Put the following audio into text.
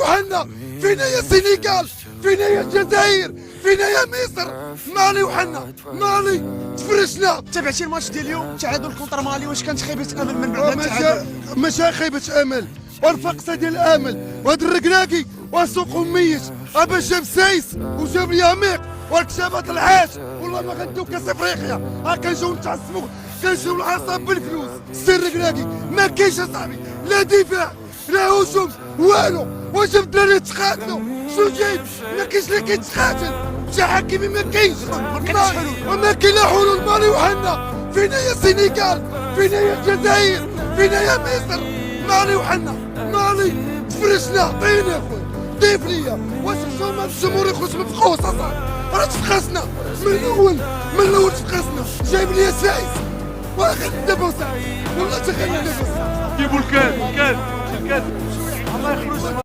وحنا؟ فينا يا السنغال؟ فينا يا الجزائر؟ فينا يا مصر؟ مالي وحنا؟ مالي تفرشنا. تابعتي الماتش ديال اليوم تعادل كونتر مالي، واش كانت خيبه امل من بعد التعادل؟ ماشي خيبة امل، والفقصة ديال الامل، وهذا الركراكي والسوق ميت، ابا جاب سايس وجاب الياميق والكتابة طلعات، والله ما غنديو كاس افريقيا، ها كنجيو نتعصبوا، كنجيو العصاب بالفلوس، السر الركراكي ما كاينش اصاحبي، لا دفاع لا هجوم والو، واش الدراري تقاتلوا؟ شنو جايب؟ ما كاينش اللي كيتقاتل، متحكمين ما كاينش، ما كاين لا حلول. مالي وحنا؟ فينا يا السنغال؟ فينا يا الجزائر؟ فينا يا مصر؟ مالي وحنا؟ مالي تفرشنا. عطيني يا خويا، ضيف ليا، واش الجمهور الجمهور يخرج من فقوس اصاحبي؟ راه تفقسنا من الاول تفقسنا، جايب لي سايس ولا غندبو سايس، والله تغندبو. جيبوا الكاس الله يخرج.